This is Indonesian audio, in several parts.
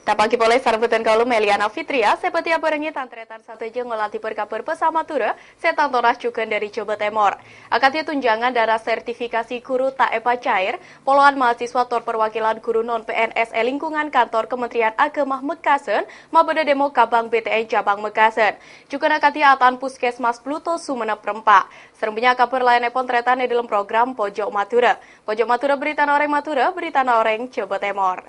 Tapaki boleh sarbutan kaulu Meliana Fitria, seperti apa rengi tantretan satu jeng ngelati perkaper pesamatura, setan torah cuken dari Coba Temor. Akatnya tunjangan darah sertifikasi guru tak epa cair, polohan mahasiswa tor perwakilan guru non-PNS lingkungan kantor Kementerian Agama Mekasen, mabeda demo Kabang BTN Cabang Mekasen. Juga akatnya atan Puskesmas Pluto Sumenep Rempak. Serempunya kaper layan pontretan di dalam program Pojok Matura. Pojok Matura berita noreng Matura, berita noreng Coba Temor.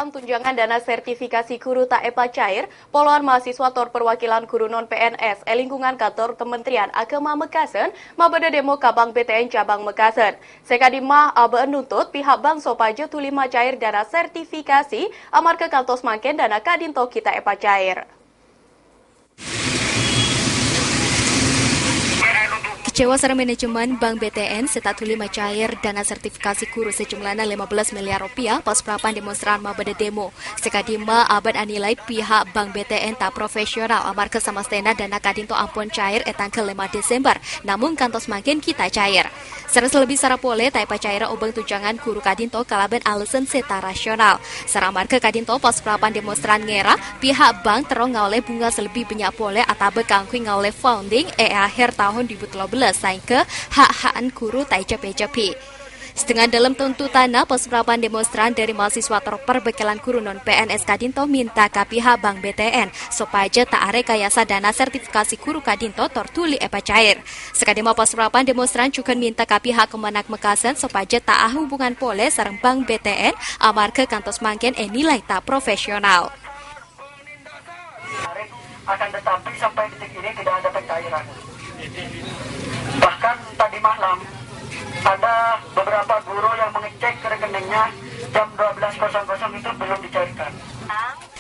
Tunjangan dana sertifikasi guru tak epa cair, polohan mahasiswa tor perwakilan guru non-PNS lingkungan kantor Kementerian Agama Mekasen, mabeda demo Kabang BTN Cabang Mekasen. Sekadimah abe nuntut pihak Bank Sopajo tulima cair dana sertifikasi, amar ke kantos mangken dana kadinto kita epa cair. Kecewa sareng manajemen Bank BTN serta tulima cair dana sertifikasi guru sejumlahnya 15 miliar rupiah pas prapan demonstran mabeda demo. Sekadima abad anilai pihak Bank BTN tak profesional amar ke samastena dana kadinto ampun cair etangkel 5 Desember. Namun kantos makin kita cair. Serta lebih sarapole tak cair obeng tunjangan guru kadinto kalaban alasan seta rasional. Sarang amar ke kadinto pas prapan demonstran ngera pihak bank terong ngawale bunga selebih banyak pole atabe kangkui ngawale founding akhir tahun 2013 saing ke hak-hakan guru tak capi-capi. Setengah dalam tuntutannya, peserapan demonstran dari mahasiswa perbekalan guru non-PNS Kadinto minta ke pihak Bank BTN supaya tak are kayasa dana sertifikasi guru Kadinto tortuli epa cair. Sekadima peserapan demonstran juga minta ke pihak Kemenak Mekasen supaya tak hubungan pole sareng Bank BTN amar ke kantos mangken nilai tak profesional. Akan tetapi sampai detik ini tidak ada pencairan. Bahkan tadi malam ada beberapa guru yang mengecek ke rekeningnya jam 12.00 itu belum dicairkan.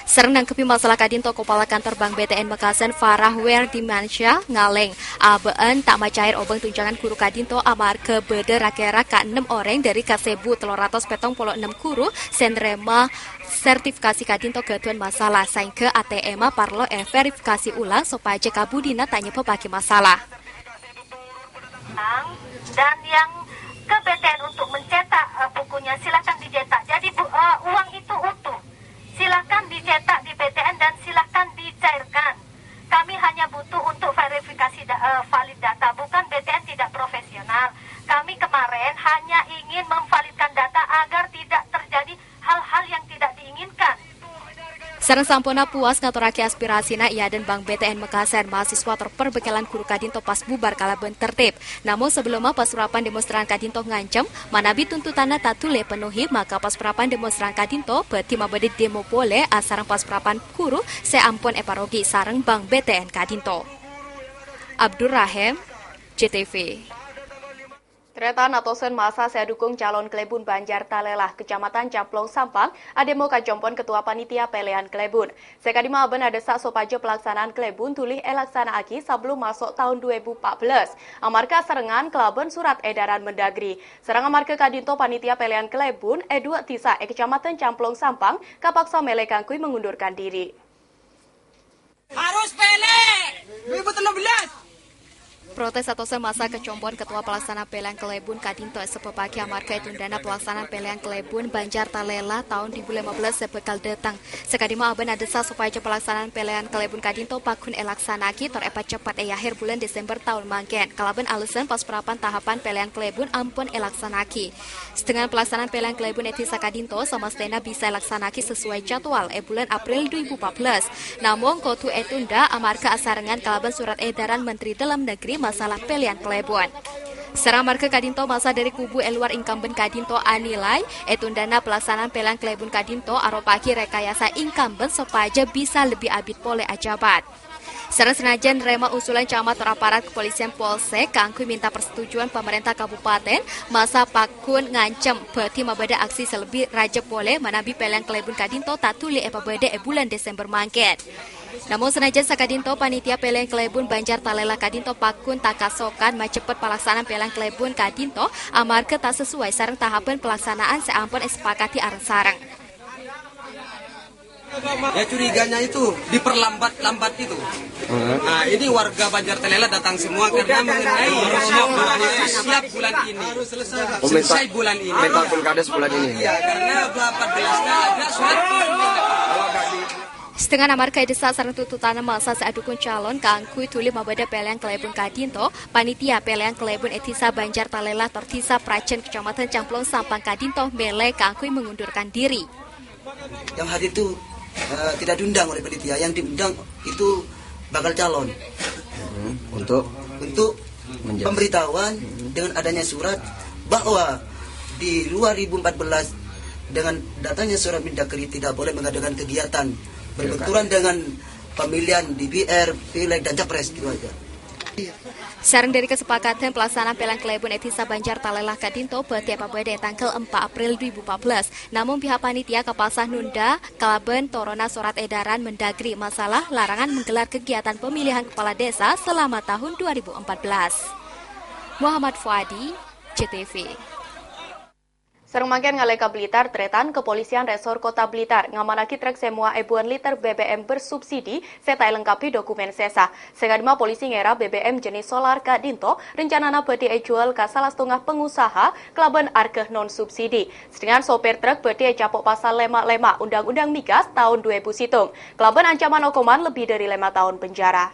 Sareng nangkepi masalah kadinto kepala kantor Bank BTN Mekasen Farah Werdimansyah ngaleng abeen tak macair obeng tunjangan guru kadinto amar ke bede rakera ka 6 orang dari kasebu 376 guru senrema sertifikasi kadinto ketuan masalah saing ke ATM parlo verifikasi ulang supaya kabudina tanya pepaki masalah. Dan yang ke BTN untuk mencetak bukunya silakan dicetak. Jadi uang itu utuh. Silakan dicetak di BTN dan silakan dicairkan. Kami hanya butuh untuk verifikasi valid data, bukan BTN tidak profesional. Kami kemarin hanya ingin memvalidkan data agar tidak terjadi hal-hal yang tidak diinginkan. Sareng sampuna puas ngaturake aspirasina ia dan Bank BTN Mekasen mahasiswa perbekalan guru kadinto pas bubar kalaben tertib. Namun sebelumnya pas perapan demonstran kadinto ngancem manabi tuntutanna tatule penuhi maka pas perapan demonstran kadinto beti mabede demo pole asareng pas perapan guru seampun eparogi sareng Bank BTN kadinto. Abdur Rahim, JTV. Tretan atosen masa saya dukung calon Klebun Banjar Talelah, Kecamatan Camplong Sampang, ademo kajompon Ketua Panitia Pelean Klebun. Sekadima aben ada sak sopajo pelaksanaan Klebun tulih elaksana aki sebelum masuk tahun 2014. Amarka serengan kelaben surat edaran Mendagri. Serang amarka kadinto Panitia Pelean Klebun, E2 Tisa, Kecamatan Camplong Sampang, kapaksa Mele Kangkui mengundurkan diri. Harus pele! 2016! Protes atau semasa kecombon Ketua Pelaksana Pelean Klebun Kadinto sepepaki amarka itundana pelaksanaan Pelean Klebun Banjar Talela tahun 2015 sepekal datang. Sekadima aben adesa supaya pelaksanaan Pelean Klebun Kadinto pakun elaksanaki tor epa cepat akhir bulan Desember tahun mangken. Kalaben alasan pas perapan tahapan Pelean Klebun ampun elaksanaki. Setengah pelaksanaan Pelean Klebun etisa Kadinto sama stena bisa elaksanaki sesuai jadwal bulan April 2014. Namun kotu etunda amarka asarengan kalaben surat edaran Menteri Dalam Negeri masalah Pelean Klebun. Serang marka Kadinto masa dari kubu eluar incumbent Kadinto anilai etundana pelaksanaan Pelean Klebun Kadinto aropaki rekayasa incumbent supaya bisa lebih abit pole ajabat. Serang senajan rema usulan camat atau aparat kepolisian Polsek kangkui minta persetujuan pemerintah kabupaten masa pakun ngancem beti mabada aksi selebih raja pole manabi Pelean Klebun Kadinto tatuli epabede bulan Desember mangket. Namun senajan sakadinto panitia Pelean Klebun Banjar Talela Kadinto pakun tak kasokan macepet pelaksanaan Pelean Klebun Kadinto amarga tak sesuai sareng tahapan pelaksanaan seampun sepakati areng sareng. Ya curiganya itu diperlambat itu. Nah ini warga Banjar Talela datang semua karena mengenai siap bulan ini. Selesai bulan ini. Minta pilkades bulan ini. Iya karena 14-nya ada surat. Setengah namar kai desa sareng tututan masa seadukun calon kangkui tuli mabada Peleang Kelebun Kadinto, panitia Peleang Kelebun Etisa Banjar Talela Tortisa Prajen Kecamatan Camplong Sampang Kadinto mele kangkui mengundurkan diri. Yang hari itu tidak diundang oleh panitia, yang diundang itu bakal calon untuk pemberitahuan dengan adanya surat bahwa di 2014 dengan datanya surat Mendagri tidak boleh mengadakan kegiatan berbenturan dengan pemilihan DPR, Pileg dan Capres gitu aja. Sareng dari kesepakatan pelaksanaan Peleang Kelebun Etisa Banjar Talela Kadinto betiap pada tanggal 4 April 2014. Namun pihak panitia Kapasah Nunda Kalaben Torona surat edaran Mendagri masalah larangan menggelar kegiatan pemilihan kepala desa selama tahun 2014. Muhammad Fuadi, CTV. Seremakan ngaleka Blitar, tretan kepolisian resor kota Blitar ngamanaki trek semua ribuan liter BBM bersubsidi serta lengkapi dokumen sesa. Segadima polisi ngera BBM jenis solar Kadinto rencanana bedi jual ke salah setengah pengusaha kelaban arkeh non subsidi. Sedangkan sopir truk bedi capok pasal 55 Undang-Undang Migas tahun 2000 situng. Kelaban ancaman hukuman lebih dari 5 tahun penjara.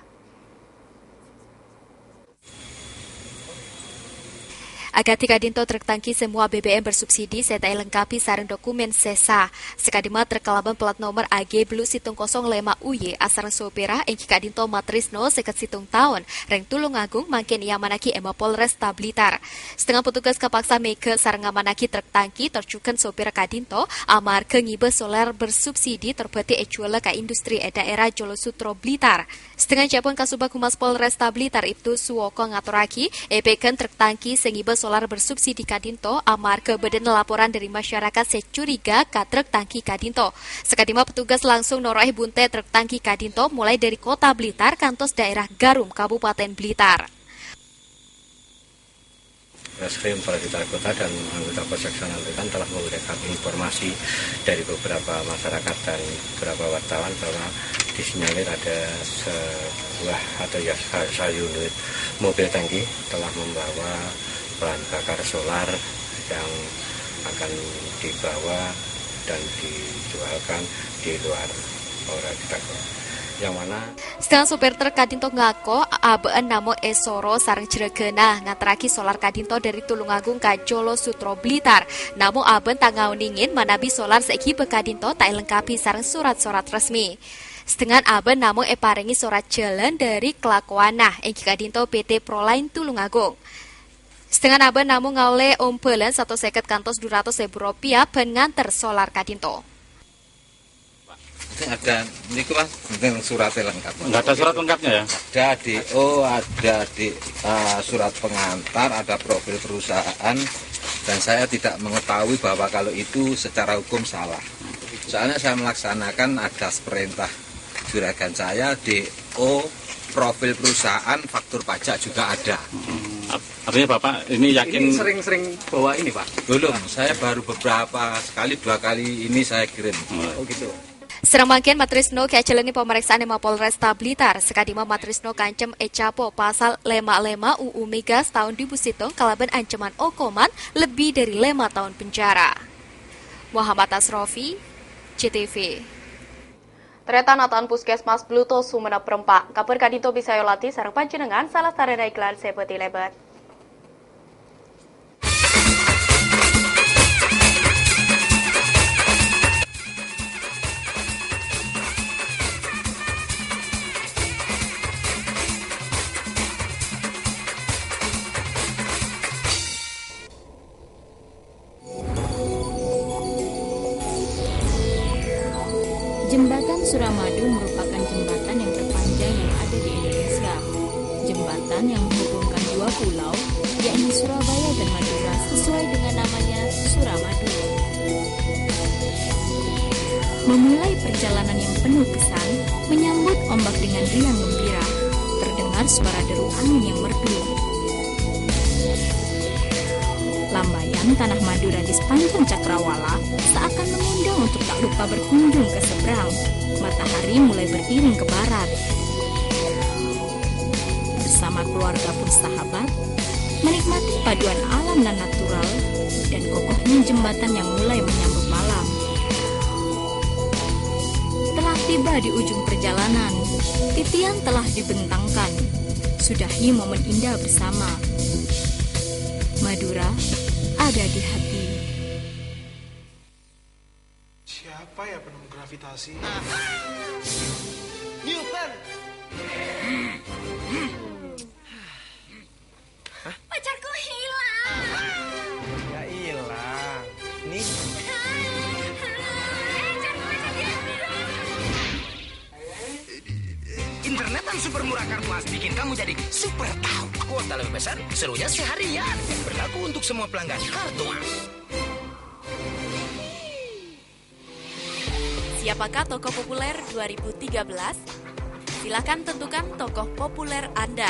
Agati Kadinto truk tangki semua BBM bersubsidi serta lengkapi sareng dokumen sesa. Sekadima truk kalaban plat nomor AG Blue Situng 05 UY asareng sopirah engki Kadinto Matrisno seket situng tahun. Reng Tulungagung mangken ia manaki Ema Polresta Blitar. Setengah petugas kapaksa meke sareng ngamanaki truk tangki tercuken sopir Kadinto amar ke ngibe solar bersubsidi terbeti ejuala ka industri daerah Jolosutro Blitar. Setengah Japon Kasubag Humas Polresta Blitar Ibtu Suwoko ngaturaki epeken truk tangki sengibe solar bersubsidi Kadinto amar ke badan laporan dari masyarakat securiga ka truk tangki Kadinto. Sekadima petugas langsung noroeh bunte truk tangki Kadinto mulai dari kota Blitar kantos daerah Garum Kabupaten Blitar. Reskrim Polresta Kota dan anggota Polseksional Blitar telah memberikan informasi dari beberapa masyarakat dan beberapa wartawan bahwa disinyalir ada sebuah atau unit mobil tangki telah membawa bahan bakar solar yang akan dibawa dan dijualkan di luar Polresta yang mana setengah sopir truk Kadinto ngako abeen namo esoro sareng jeregena ngatraki solar Kadinto dari Tulungagung ka Jolosutro Blitar. Namo aben tangauningin manabi solar saiki be Kadinto tak lengkapi sareng surat-surat resmi. Setengah aben namo parengi surat jalan dari kelakuanah engki Kadinto PT Proline Tulungagung. Setengah aben namo ngaule ompelan 150 kantos 200.000 rupiah ben nganter solar Kadinto. Ada ini Mas, penting suratnya lengkap. Enggak ada surat lengkapnya ya? Ada DO, ada di surat pengantar, ada profil perusahaan, dan saya tidak mengetahui bahwa kalau itu secara hukum salah. Soalnya saya melaksanakan atas perintah juragan saya, DO, profil perusahaan, faktur pajak juga ada. Artinya Bapak ini yakin? Ini sering-sering bawa ini Pak? Belum, saya baru beberapa sekali, 2 kali ini saya kirim. Oh gitu. Seremangkian Matrisno keaceleni pemeriksaan Ema Polresta Blitar. Sekadima Matrisno kancem ecapo pasal 55 UU Migas tahun 2007 kalaban ancaman hukuman lebih dari 5 tahun penjara. Muhammad Asrofi, CTV. Tretan atan Puskesmas Bluto Sumenep Perempak. Kabar Kadinto bisa yolati sareng panjenengan salah sarana iklan seperti lebat. Jembatan Suramadu merupakan jembatan yang terpanjang yang ada di Indonesia. Jembatan yang menghubungkan 2 pulau, yakni Surabaya dan Madura, sesuai dengan namanya Suramadu. Memulai perjalanan yang penuh kesan, menyambut ombak dengan riang gembira, terdengar suara deru angin yang merdu. Lambayan Lambaian tanah Madura di sepanjang cakrawala seakan mengundang untuk tak lupa berkunjung ke seberang. Matahari mulai beriring ke barat. Bersama keluarga pun sahabat, menikmati paduan alam dan natural dan kokohnya jembatan yang mulai menyambut malam. Telah tiba di ujung perjalanan, titian telah dibentangkan. Sudahi momen indah bersama. Madura ada di hati. Siapa ya penemu gravitasi? Newton. Pacarku hilang. Ya hilang. Nih. Internetan super murah Kartuas bikin kamu jadi super tahu. Kuota lebih besar, serunya seharian. Berlaku untuk semua pelanggan Kartuas. Siapakah tokoh populer 2013? Silakan tentukan tokoh populer Anda.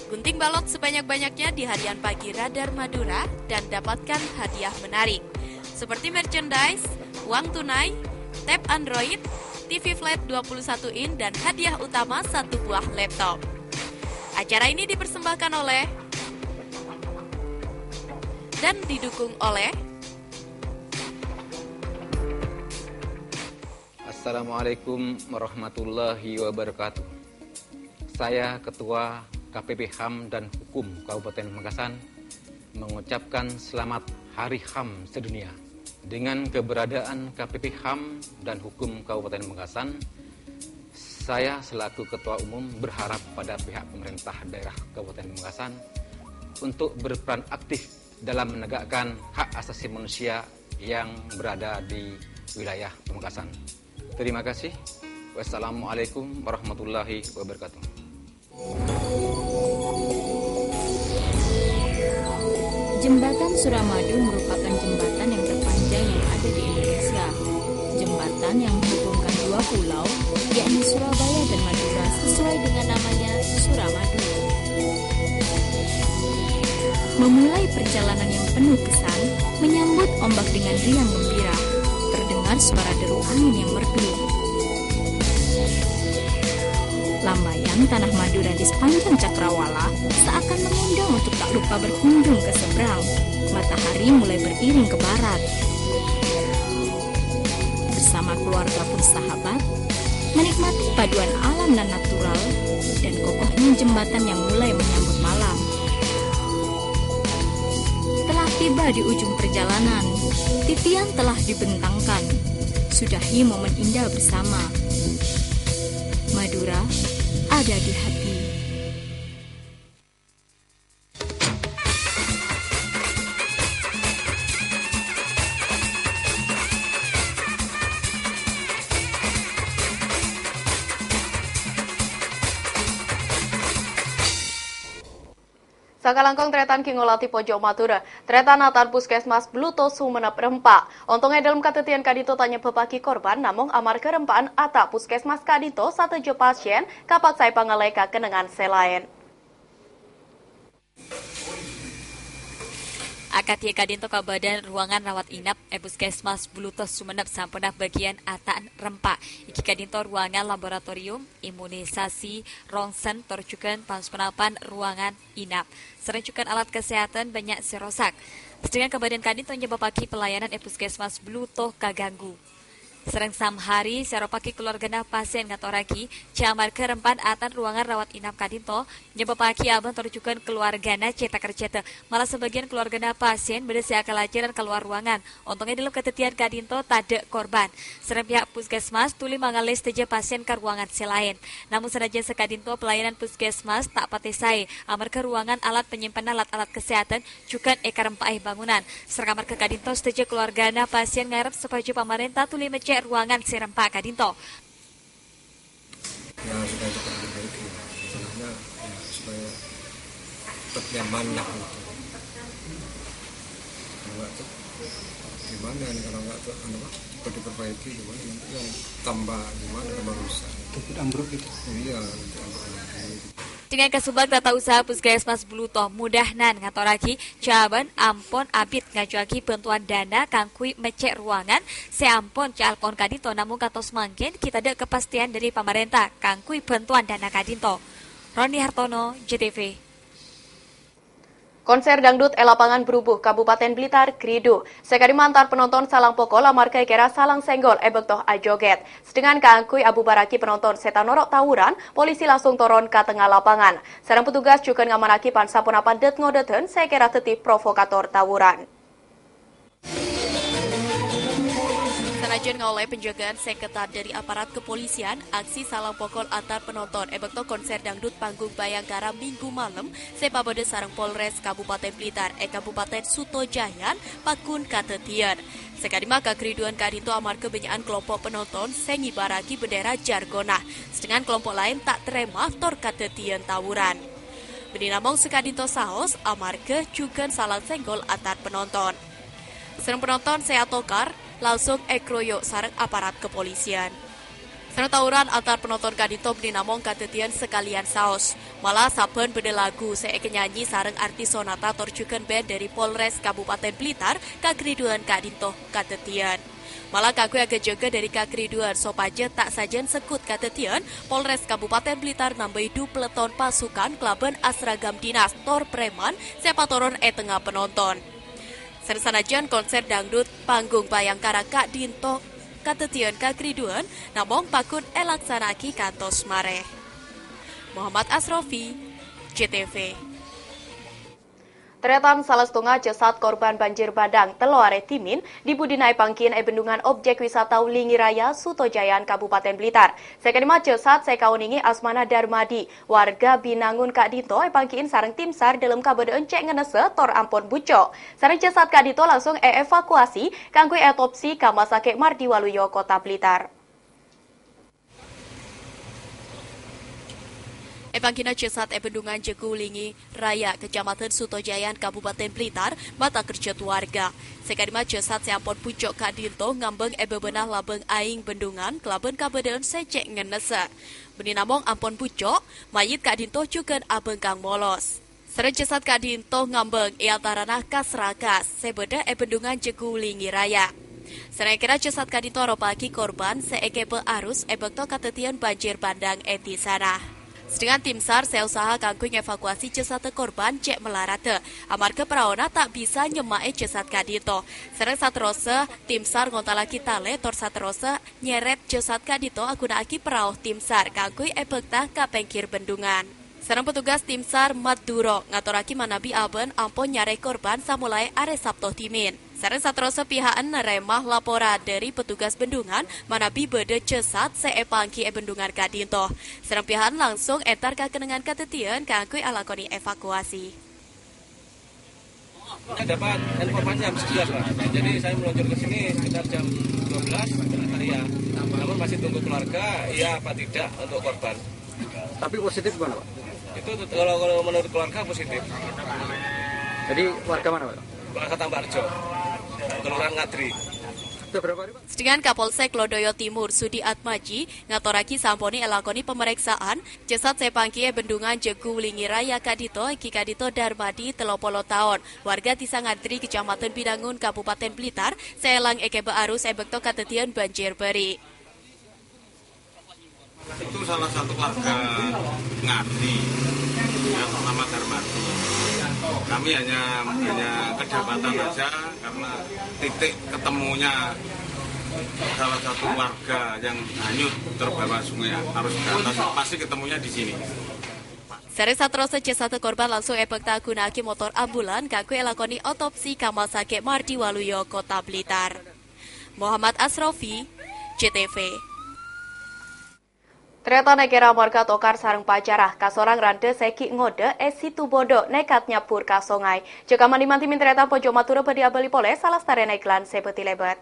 Gunting balok sebanyak-banyaknya di harian pagi Radar Madura dan dapatkan hadiah menarik. Seperti merchandise, uang tunai, tab Android, TV flat 21 in dan hadiah utama 1 buah laptop. Acara ini dipersembahkan oleh dan didukung oleh Assalamualaikum warahmatullahi wabarakatuh. Saya Ketua KPP HAM dan Hukum Kabupaten Pamekasan mengucapkan selamat Hari HAM Sedunia. Dengan keberadaan KPP HAM dan Hukum Kabupaten Pamekasan, saya selaku Ketua Umum berharap pada pihak pemerintah daerah Kabupaten Pamekasan untuk berperan aktif dalam menegakkan hak asasi manusia yang berada di wilayah Pamekasan. Terima kasih. Wassalamualaikum warahmatullahi wabarakatuh. Jembatan Suramadu merupakan jembatan yang terpanjang yang ada di Indonesia. Jembatan yang menghubungkan dua pulau, yakni Surabaya dan Madura, sesuai dengan namanya Suramadu. Memulai perjalanan yang penuh kesan, menyambut ombak dengan riang gembira. Terdengar suara deru angin yang merdu. Lambaian tanah Madura di sepanjang cakrawala seakan mengundang untuk tak lupa berkunjung ke seberang. Matahari mulai beriring ke barat. Bersama keluarga pun sahabat, menikmati paduan alam dan natural dan kokohnya jembatan yang mulai menyambut malam. Telah tiba di ujung perjalanan, titian telah dibentangkan. Sudahi momen indah bersama. Madura ada di hati. Sakalangkong tretan kingolati pojok Madura, tretan atan puskesmas Bluto Sumenep Rempak. Untungnya dalam katetian kadito tanya bepaki korban, namun amar kerempaan ata puskesmas kadito satu jo pasien kapak saya pangaleka kenengan selain. Akatia kadinto kabadan ruangan rawat inap Puskesmas Bluto Sumenep sampuna bagian ataan rempak. Iki kadinto ruangan laboratorium imunisasi ronsen torjukan panspenapan ruangan inap. Serencukan alat kesehatan banyak serosak. Sedangkan kabadan kadinto nyebabaki pelayanan Puskesmas Bluto kaganggu. Sereng samhari seropaki keluargana pasien ngatoraki camar kerempan atan ruangan rawat inap kadinto nyebabaki abang torjukan keluargana cetak kerjeta malah sebagian keluargana pasien berdasi akal ajaran keluar ruangan. Untungnya dalam ketetian kadinto tade korban. Sereng pihak puskesmas tuli mangalis teja pasien ke ruangan selain. Namun senajan sekadinto pelayanan puskesmas tak patesai amar ke ruangan alat penyimpanan alat-alat kesehatan juga ekarempai bangunan. Sereng amar ke kadinto teja keluargana pasien ngarep supaya pemerintah tuli ruangan serempak kadinto. Ya supaya cepat diperbaiki, sebenarnya ya, supaya tetap nyaman lah gitu. Kalau nggak tuh gimana nih kalau nggak tuh cepat diperbaiki gimana nanti yang tambah gimana tambah rusak. Takut ambruk gitu. Iya, tambah lagi. Dengan kasubag tata usaha Puskesmas Bulutoh mudahnan ngatoraki jawaban ampon abit ngajuaki bantuan dana kangkui mecek ruangan seampon calkon kadinto namun katos mangkin kita ada kepastian dari pemerintah kangkui bantuan dana kadinto. Roni Hartono, JTV. Konser dangdut Lapangan Berubuh Kabupaten Blitar Kridu. Sekali mantar penonton salang pokol lamar kera salang senggol ebektoh ajoget. Sedangkan keangkui Abu Baraki penonton setan norok tawuran, polisi langsung turun ke tengah lapangan. Sarang petugas juga ngamanaki pansapunapan det ngodeten sekira tetip provokator tawuran. Sanajan ngoleh penjagaan seketat dari aparat kepolisian, aksi salang pokol antar penonton ebekto konser dangdut panggung Bayangkara Minggu malam sepabode sareng Polres Kabupaten Blitar Kabupaten Sutojayan pakun katetian. Sekadima kekeriduan kadinto amar kebenyaan kelompok penonton sengi baraki bendera jargonah, sedangkan kelompok lain tak terima tor katetian tawuran. Beninamong sekadinto saos amar ke juga salang senggol antar penonton. Serang penonton saya tokar langsung ekroyo sareng aparat kepolisian. Serang tawuran antar penonton kadinto berinamong katetian sekalian saos. Malah saben beda lagu saya nyanyi sareng artis sonata torjukan band dari Polres Kabupaten Blitar kakriduan kadinto katetian. Malah kaku agak jaga dari kakriduan sopaja tak sajen sekut katetian Polres Kabupaten Blitar nambahi 2 peleton pasukan kelaban asragam dinas tor preman sepatoron tengah penonton. Sanajan konser dangdut panggung Bayangkara Kak Dinto katetian kakriduan namong pakun elaksanaki kantos mareh. Muhammad Asrofi, JTV. Teretan salah setengah jasad korban banjir bandang Teloare Timin di Budinai Pangkin bendungan objek wisata Ulingi Raya Sutojayan Kabupaten Blitar. Sekadima jasad sekauningi Asmana Darmadi warga Binangun Kak Dito Pangkin sareng tim SAR dalam kabade encek ngenese tor ampon buco. Sareng jasad Kak Dito langsung evakuasi kanggo etopsi ka Masake Mardi Waluyo Kota Blitar. Pangkina jasad bendungan Jegulingi Raya Kecamatan Sutojayan Kabupaten Blitar mata kerja warga. Sekadima jasad seampon pucuk Kak Dinto ngambeng bebenah labeng aing bendungan kelaben kabedean secek ngenese. Beninamong ampon pucuk, mayit Kak Dinto juga abeng kang molos. Sereng jasad Kak Dinto ngambeng iantaranah kasrakas sebeda bendungan Jegulingi Raya. Sereng kira jasad Kak Dinto ropaki korban seekebe arus bekto katetian banjir bandang di sana. Sedangkan tim SAR seusaha kangkung evakuasi jasad korban cek melarate. Amar ke peraona tak bisa nyemae jasad kadito. Sereng satrose tim SAR ngontalaki tale tor satrose nyeret jasad kadito agunaki peraoh tim SAR kangkung ebekta ka pengkir bendungan. Serang petugas tim SAR Maduro ngatoraki manabi aben ampun nyare korban samulai are Sabto Timin. Serang satrose pihaan neremah lapora dari petugas bendungan manabi bede jasad seepangki bendungan kadinto. Serang pihaan langsung entar kakenengan katetian kangkui alakoni evakuasi. Dapat informasi jam 11 Pak. Jadi saya meluncur ke sini sekitar jam 12 hari ya. Namun masih tunggu keluarga iya apa tidak untuk korban. Tapi positif gimana Pak? Itu kalau menurut keluarga positif. Jadi warga mana Pak? Warga Tambarjo, Kelurahan Ngadri. Sedangkan Kapolsek Lodoyo Timur Sudi Atmaji ngatoraki samponi elakoni pemeriksaan jasad sepangki bendungan Jegulingi Raya Kadito Ki Kadito Darmadi 30 tahun warga Tisa Ngadri Kecamatan Binangun Kabupaten Blitar seelang ekebe arus ebekto katetian banjir beri. Itu salah satu warga Ngadri ya, nama Darmadi. Kami hanya kedapatan saja karena titik ketemunya salah satu warga yang hanyut terbawa sungai arus ke atas pasti ketemunya di sini. Sare satrose jasad korban langsung ebekta gunaki motor ambulan kanggo elakoni otopsi ka Masake Mardi Waluyo Kota Blitar. Muhammad Asrofi, JTV. Ternyata negara marga tokar sareng pacarah kasorang rande seki ngode situ bodo nekat nyapur ka songai. Jika mandi-mantimin ternyata pojok matura pedi abali pole salah starena iklan sebeti lebat.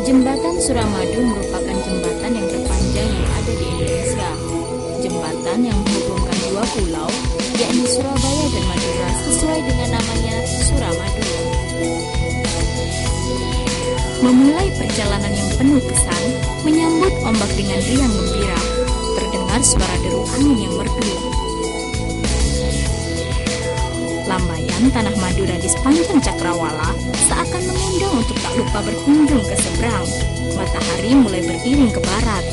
Jembatan Suramadu merupakan jembatan memulai perjalanan yang penuh kesan, menyambut ombak dengan riang gembira. Terdengar suara deru angin yang merdu. Lambaian tanah Madura di sepanjang cakrawala seakan mengundang untuk tak lupa berkunjung ke seberang. Matahari mulai beriring ke barat.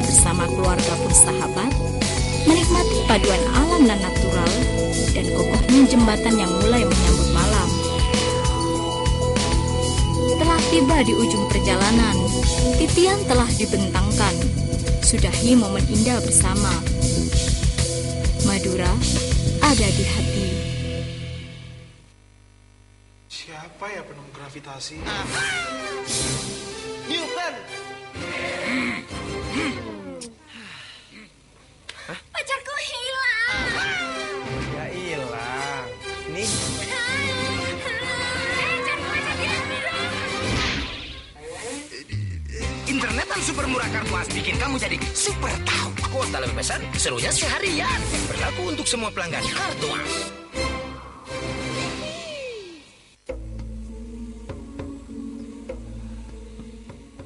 Bersama keluarga pun sahabat, menikmati paduan alam dan natural dan kokohnya jembatan yang mulai menyambut malam. Telah tiba di ujung perjalanan, titian telah dibentangkan. Sudahi momen indah bersama. Madura ada di hati. Siapa ya penuh gravitasi? Newton. Pacarku hilang. Ya hilang. Nih. Internetan super murah kartu as bikin kamu jadi super tahu. Kuota lebih besar, serunya seharian. Berlaku untuk semua pelanggan kartu as.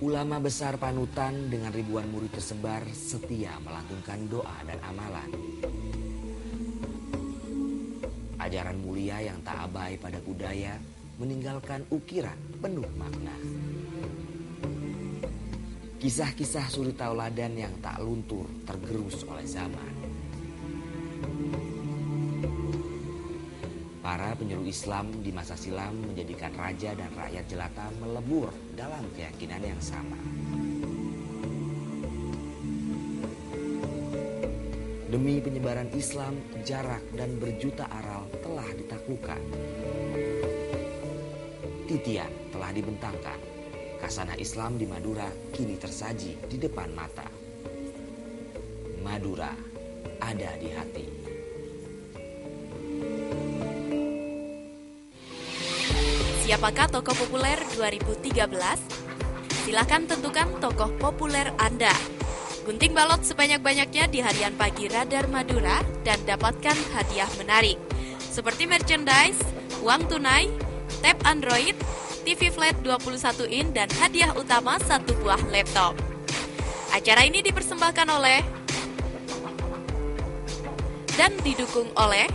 Ulama besar panutan dengan ribuan murid tersebar setia melantunkan doa dan amalan. Ajaran mulia yang tak abai pada budaya meninggalkan ukiran penuh makna. Kisah-kisah suri tauladan yang tak luntur tergerus oleh zaman. Para penyuluh Islam di masa silam menjadikan raja dan rakyat jelata melebur dalam keyakinan yang sama. Demi penyebaran Islam, jarak dan berjuta aral telah ditaklukkan. Titian telah dibentangkan. Kasanah Islam di Madura kini tersaji di depan mata. Madura ada di hati. Siapakah tokoh populer 2013? Silahkan tentukan tokoh populer Anda. Gunting balot sebanyak-banyaknya di harian pagi Radar Madura dan dapatkan hadiah menarik. Seperti merchandise, uang tunai, tab Android, TV flat 21 in dan hadiah utama 1 buah laptop. Acara ini dipersembahkan oleh dan didukung oleh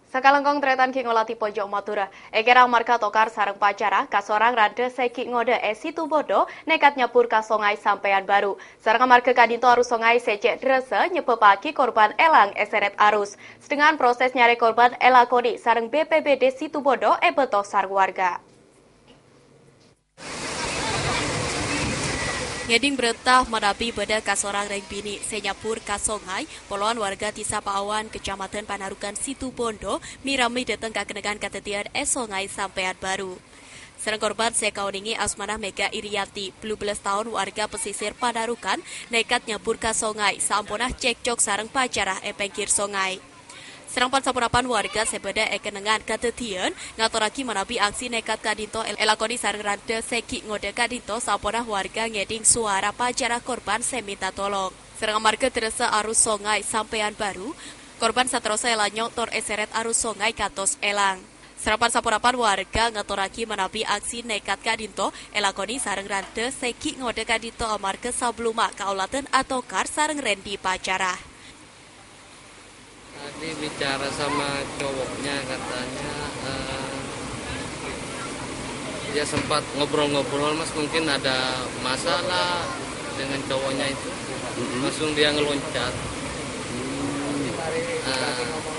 Sakalengkong tretan ki ngolati pojok Madura. Ekerang marka tokar sareng pacara, kasorang rade seki ngode situ bodo, nekat nyepur ka songai sampean baru. Sareng marka kadinto arus songai secek drese nyepepaki korban elang eseret arus. Sedangkan proses nyari korban elakoni sareng BPBD situ bodo beto sareng warga. Ngeding beretah menapi beda kasorang reng bini senyapur kasongai poluan warga Tisa Paawan Kecamatan Panarukan Situ Bondo mirami datang ke kenegan katetian songai sampean baru. Serang korban sekauningi Asmanah Mega Irianti 12 tahun warga pesisir Panarukan nekat nyapur kasongai sampunah cekcok sareng pacarah pengkir songai. Serang pansapurapan warga sebeda kenengan katetian ngatoraki menapi aksi nekat kadinto elakoni sareng rante seki ngode kadinto sampunah warga ngeding suara pacarah korban seminta tolong. Serang marga terasa arus songai sampean baru, korban satrosa elanyok tor eseret arus songai katos elang. Serapan sapurapan warga ngatoraki menapi aksi nekat kadinto elakoni sareng rante seki ngode kadinto amarga sabluma kaulatan atau kar sareng rendi pacarah. Tadi bicara sama cowoknya katanya dia sempat ngobrol-ngobrol mas, mungkin ada masalah dengan cowoknya itu, langsung dia ngeloncat.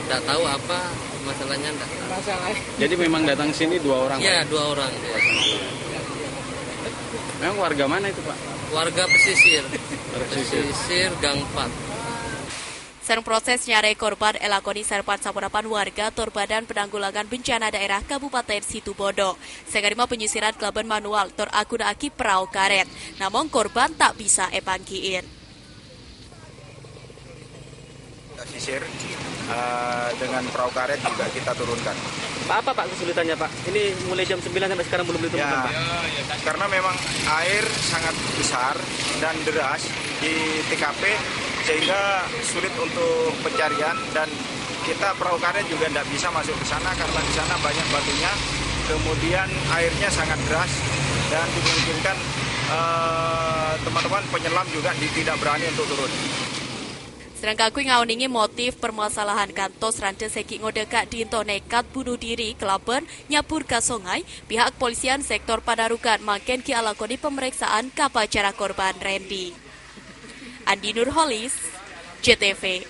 Tidak tahu apa masalahnya, enggak tahu. Jadi memang datang sini 2 orang? Iya, 2 orang. Memang warga mana itu Pak? Warga pesisir. Pesisir Gang 4. Serang proses nyari korban elakoni serpan sapurapan warga Tor Badan Penanggulangan Bencana Daerah Kabupaten Situbondo. Sekarima penyisiran kelaban manual Tor Akuna Aki Perahu Karet. Namun korban tak bisa epangkiin. kita sisir, dengan perahu karet juga kita turunkan. Apa Pak kesulitannya Pak? Ini mulai jam 9 sampai sekarang belum ditemukan Pak? Karena memang air sangat besar dan deras di TKP sehingga sulit untuk pencarian, dan kita perahu karet juga tidak bisa masuk ke sana karena di sana banyak batunya, kemudian airnya sangat deras dan dimungkinkan teman-teman penyelam juga tidak berani untuk turun. Serang kakui ngauningi motif permasalahan kantos rante seki ngodeka dinto nekat bunuh diri kelaban nyapur ke sungai, pihak polisian sektor Padarukan makin ki alakoni pemeriksaan kapacara korban Randy. Andi Nurholis, JTV.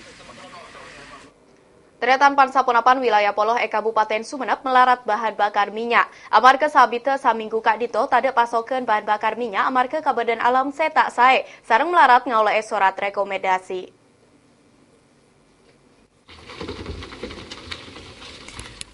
Teretan Pansaponapan wilayah Poloh Kabupaten Sumenep melarat bahan bakar minyak. Amarga sabite saminggu kak dito tade pasokan bahan bakar minyak amarga kabadan alam setak sae sareng melarat ngaoleh surat rekomendasi.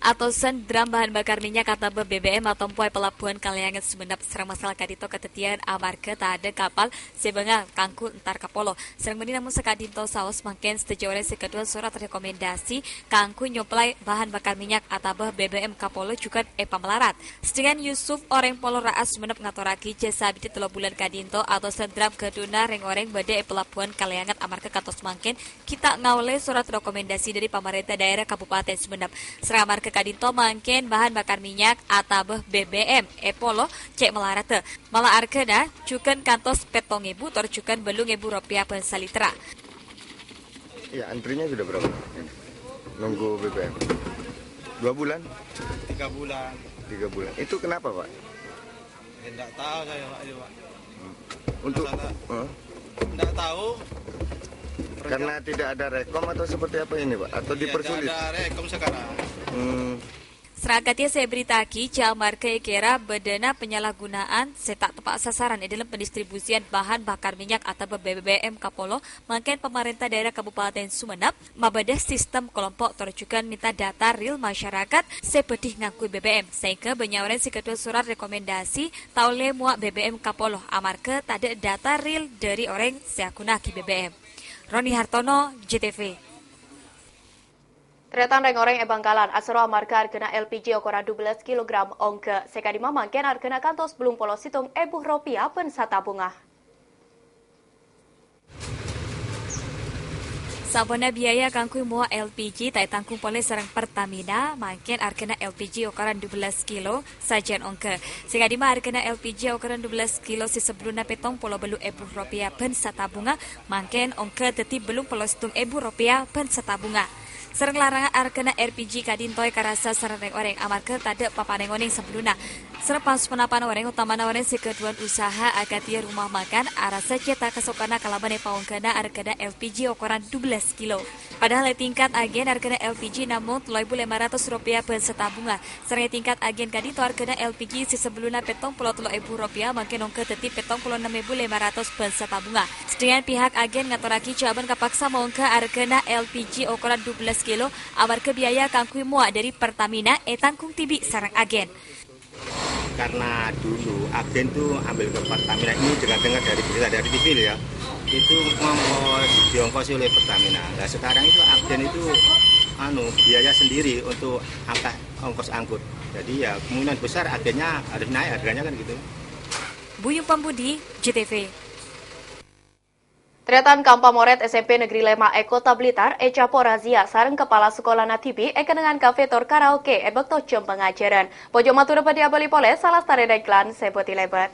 Atosan dram bahan bakar minyak kata BBM atau poe pelabuhan Kaliangan Sumenep serang masalah kadito ketetian amarga tak ada kapal sebenga kangku entar kapolo. Serang meni namun sekadinto saus makin setuju oleh sekedua surat rekomendasi kangku nyoplai bahan bakar minyak atau BBM kapolo juga pamelarat. Sedangkan Yusuf orang Polo Raas Sumenep ngatoraki jasa biti 3 bulan kadinto atau sendram keduna reng-oreng bade pelabuhan Kaliangan amarga katos makin kita ngaule surat rekomendasi dari pemerintah daerah Kabupaten Sumenep. Serang amarga kadinto mangken bahan bakar minyak atau BBM Polo cek melarate malah arkena cukan kantos petong ibu tor cukan belung ibu rupiah pensalitra. Ya antrinya sudah berapa? Nunggu BBM 2 bulan? 3 bulan. 3 bulan. Itu kenapa Pak? Tidak tahu saya Pak. Untuk tidak tahu. Karena tidak ada rekom atau seperti apa ini Pak? Atau dipersulit? Tidak ada rekom sekarang. Serangkatnya saya beritaki jamar ke kira bedana penyalahgunaan setak tepat sasaran dalam pendistribusian bahan bakar minyak atau BBM Kapolo makin pemerintah daerah Kabupaten Sumenep mabadah sistem kelompok terjukan minta data real masyarakat seperti ngakui BBM sehingga benyawaran si kedua surat rekomendasi taule muak BBM Kapolo amarga tak ada data real dari orang seakunaki BBM. Roni Hartono, JTV. Teretan reng-oreng Bangkalan asro amarga hargana LPG ukuran 12 kg ongke sekadima mangken hargana kantos belum polos hitung Rp1.000 pen sata bunga. Sabana biaya kangkui mua LPG tak tanggung oleh serang Pertamina mangken hargana LPG ukuran 12 kilo sajian ongke. Sekadima hargana LPG ukuran 12 kilo si sebelumnya petong polo belu Rp1.000 pen sata bunga mangken ongke teti belum polos hitung Rp1.000 pen sata bunga. Serang larangan arkena LPG kadintoy karasa serang orang amarga tade papaneng oning sebelumnya. Serang pas penapan orang utamana orang si keduan usaha agatia rumah makan arasa cetak kesokana kalabane paungkana arkena LPG ukuran 12 kilo. Padahal tingkat agen arkena LPG namun Rp500 per setabunga. Serang tingkat agen kadito arkena LPG si sebelumnya petong Rp30.000 makin ongke teti petong Rp6.500 per setabunga. Sedangkan pihak agen ngatoraki jawaban kapaksa mongke arkena LPG ukuran 12 kilo amarga biaya kangkui mua dari Pertamina tanggung tibi sarang agen. Karena dulu agen tuh ambil ke Pertamina ini dengar dari berita dari TV ya, itu diongkosi oleh Pertamina. Nah sekarang itu agen itu biaya sendiri untuk angkat ongkos angkut. Jadi ya kemungkinan besar agennya harus naik harganya kan gitu. Buyung Pambudi, JTV. Teretan Kampamoret SMP Negeri 5 Kota Blitar capo razia sareng kepala sekolah Natibi dengan kafe tor karaoke bekto jam pengajaran. Pojok matur padi abali pole salah stare deklan seboti lebat.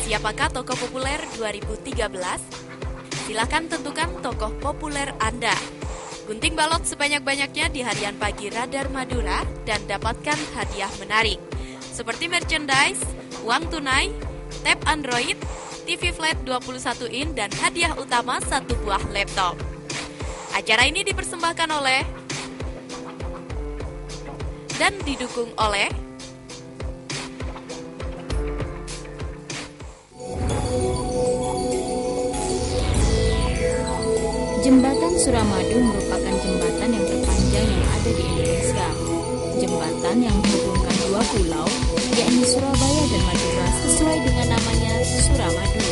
Siapakah tokoh populer 2013? Silakan tentukan tokoh populer Anda. Gunting balok sebanyak-banyaknya di harian pagi Radar Madura dan dapatkan hadiah menarik. Seperti merchandise, uang tunai, tab Android, TV flat 21 in dan hadiah utama 1 buah laptop. Acara ini dipersembahkan oleh dan didukung oleh Jembatan Suramadu merupakan jembatan yang terpanjang yang ada di Indonesia. Jembatan yang menghubungkan dua pulau, yakni Surabaya dan Madura, sesuai dengan namanya Suramadu.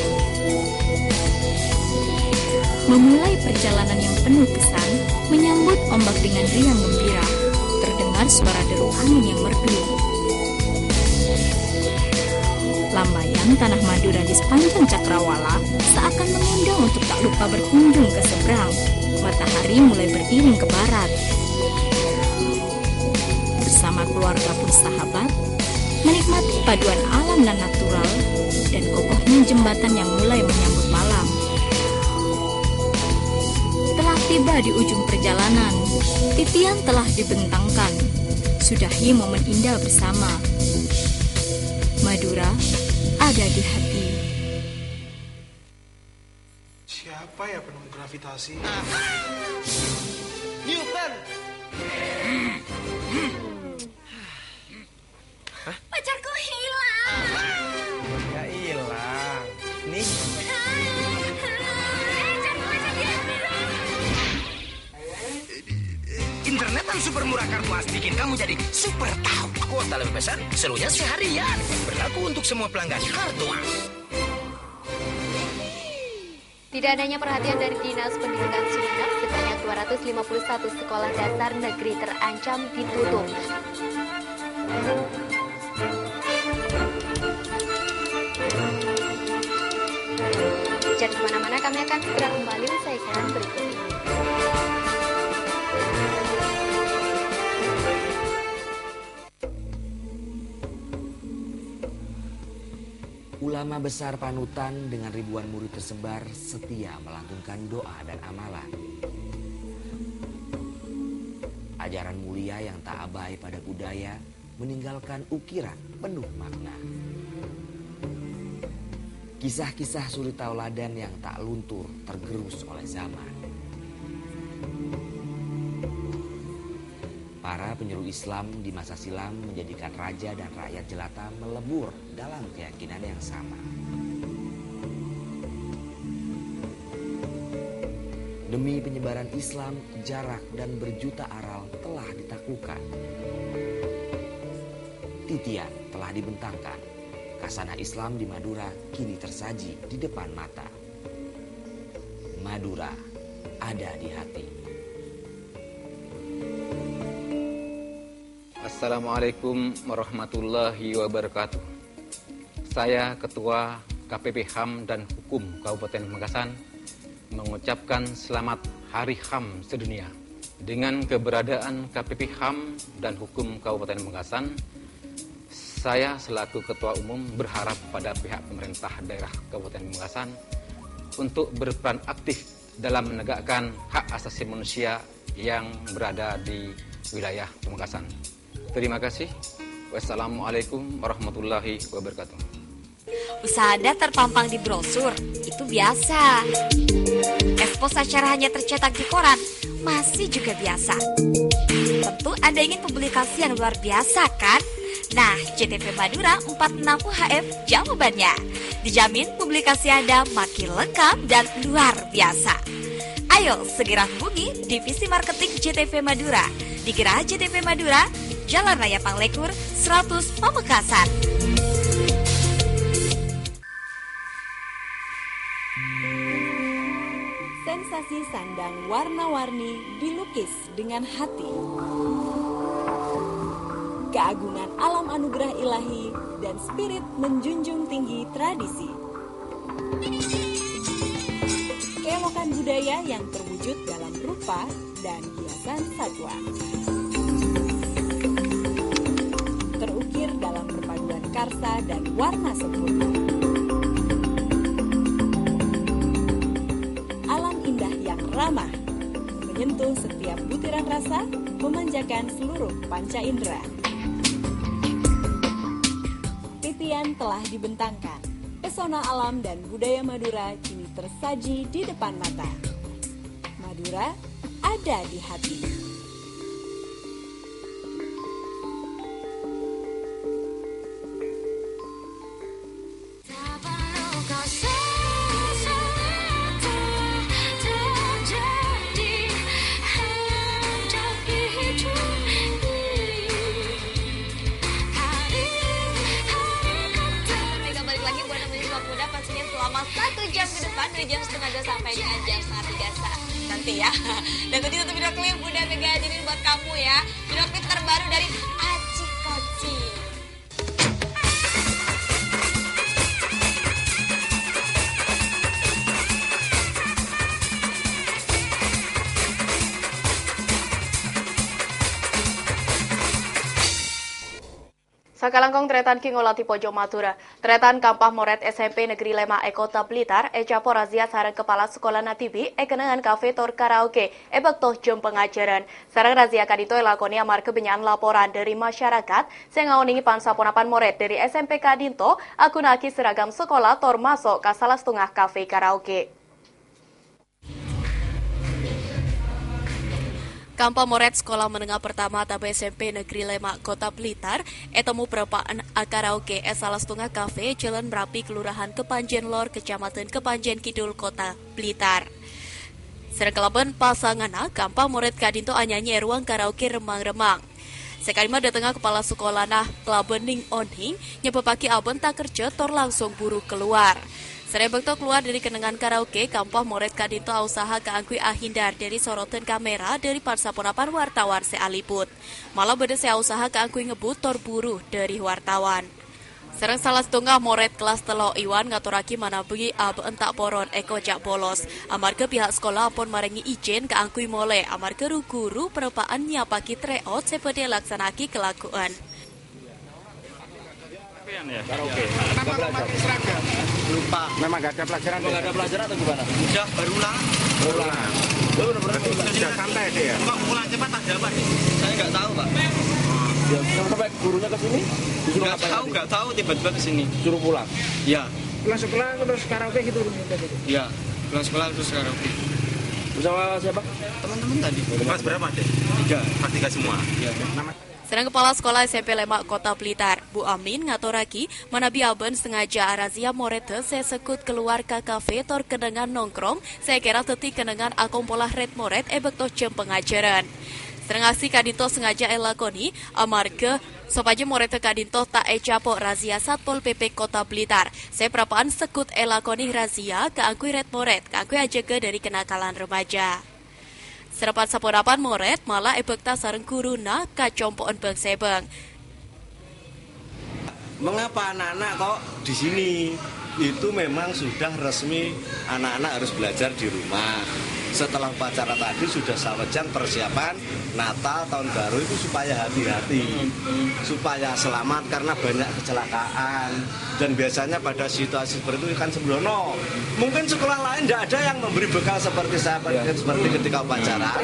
Memulai perjalanan yang penuh kesan, menyambut ombak dengan riang gembira, terdengar suara deru angin yang merdu. Lambayan tanah Madura di sepanjang cakrawala seakan mengundang untuk tak lupa berkunjung ke seberang. Matahari mulai beriring ke barat. Bersama keluarga pun sahabat, menikmati paduan alam dan natural dan kokohnya jembatan yang mulai menyambut malam. Telah tiba di ujung perjalanan, titian telah dibentangkan. Sudahi momen indah bersama. Madura ada di hati. Siapa ya penemu gravitasi? Newton. Pacarku hilang. Gak hilang. Nih. Internetan super murah kartu as bikin kamu jadi super tahu. Kuota lebih besar, serunya seharian. Berlaku untuk semua pelanggan kartu as. Tidak adanya perhatian dari Dinas Pendidikan Sumeneb, sebanyak 251 sekolah dasar negeri terancam ditutup. Jangan kemana-mana, kami akan segera kembali usai iklan berikut ini. Ulama besar panutan dengan ribuan murid tersebar setia melantunkan doa dan amalan. Ajaran mulia yang tak abai pada budaya meninggalkan ukiran penuh makna. Kisah-kisah suri tauladan yang tak luntur tergerus oleh zaman. Para penyeru Islam di masa silam menjadikan raja dan rakyat jelata melebur dalam keyakinan yang sama. Demi penyebaran Islam, jarak dan berjuta aral telah ditaklukkan. Titian telah dibentangkan. Kasanah Islam di Madura kini tersaji di depan mata. Madura ada di hati. Assalamualaikum warahmatullahi wabarakatuh. Saya Ketua KPP HAM dan Hukum Kabupaten Pamekasan mengucapkan selamat Hari HAM sedunia. Dengan keberadaan KPP HAM dan Hukum Kabupaten Pamekasan, saya selaku Ketua Umum berharap pada pihak pemerintah daerah Kabupaten Pamekasan untuk berperan aktif dalam menegakkan hak asasi manusia yang berada di wilayah Pamekasan. Terima kasih. Wassalamualaikum warahmatullahi wabarakatuh. Usaha Anda terpampang di brosur, itu biasa. Ekspos acara hanya tercetak di koran, masih juga biasa. Tentu Anda ingin publikasi yang luar biasa, kan? Nah, JTV Madura 46 UHF jawabannya. Dijamin publikasi Anda makin lengkap dan luar biasa. Ayo segera hubungi Divisi Marketing JTV Madura di Geraha JTV Madura, Jalan Raya Panglekur 100 Pamekasan. Sensasi sandang warna-warni dilukis dengan hati. Keagungan alam anugerah ilahi dan spirit menjunjung tinggi tradisi. Keelokan budaya yang terwujud dalam rupa dan hiasan satwa. Terukir dalam perpaduan karsa dan warna sempurna. Alam indah yang ramah, menyentuh setiap butiran rasa, memanjakan seluruh panca indera. Titian telah dibentangkan. Pesona alam dan budaya Madura kini tersaji di depan mata. Madura ada di hati. Tak perlu kau sesuatu terjadi. ya. Dan tadi satu video klip Bunda Mega hadirin buat kamu ya. Video klip terbaru dari Aci Koci. Sakalangkong tretan Kingolati Pojok Matura. Tretan Kampah Moret SMP Negeri 5 Kota Blitar, capo razia sareng kepala sekolah natibi, kenangan kafe tor karaoke, bektoh jam pengajaran. Sareng razia kadito elakoni amar kebenyan laporan dari masyarakat, sing ngaoningi pansaponapan Moret dari SMP Kadinto, akunaki seragam sekolah tor masuk ke salah setengah kafe karaoke. Kampah Moret Sekolah Menengah Pertama atau SMP Negeri 5 Kota Blitar, etemu perapaan karaoke salah setengah kafe Jalan Merapi Kelurahan Kepanjen Lor, Kecamatan Kepanjen Kidul, Kota Blitar. Serkelaban pasangana Kampah Moret Kadinto anyanyi ruang karaoke remang-remang. Sekalima datangnya kepala sekolah nah Klabening Oning, nyebabaki aben tak kerja tor langsung buru keluar. Serebekto keluar dari kenangan karaoke, Kampah Moret Kadinto usaha keangkui ahindar dari sorotan kamera dari pansaponapan wartawan sealiput. Malah beda saya usaha keangkui ngebut tor buru dari wartawan. Serang salah setengah Moret kelas telo Iwan ngaturaki mana begi entak poron eko jak bolos. Amar ke pihak sekolah pun marengi izin keangkui mole. Amar ke guru perapaan nyapaki treot seperti laksanaki kelakuan. Ya, karaoke. Kenapa memakai seragam? Lupa. Memang gak ada pelajaran? Memang gak ada pelajaran atau gimana? Udah baru ulang. Sudah santai deh ya? Kok pulang cepat ada apa nih? Saya nggak tahu, Pak. Ya, sampai gurunya ke sini? Nggak tahu tiba-tiba ke sini. Suruh pulang? Ya. Pulang sekolah terus karaoke gitu? Ya, pulang sekolah terus karaoke. Bersama siapa? Teman-teman tadi. Kelas berapa deh? 3 semua. Ya. Serang Kepala Sekolah SMP Lemak Kota Blitar, Bu Amin ngaturaki manabi aben sengaja razia Morete saya sekut keluar ke kafe tor kenangan nongkrong, saya kira teti kenangan akompolah red Moret bekto jam pengajaran. Serang aksi Kadinto sengaja elakoni amarga sopaja Morete Kadinto tak capo razia Satpol PP Kota Blitar. Saya perapaan sekut elakoni razia keangkui red Moret, keangkui ajege dari kenakalan remaja. Serapan saponapan Moret malah ebekta sareng kuruna kacompoan bang sebeng. Mengapa anak-anak kok di sini? Itu memang sudah resmi anak-anak harus belajar di rumah. Setelah upacara tadi sudah sawejan persiapan Natal tahun baru itu supaya hati-hati, supaya selamat karena banyak kecelakaan. Dan biasanya pada situasi seperti itu kan sembrono. Mungkin sekolah lain tidak ada yang memberi bekal seperti saya seperti ketika upacara.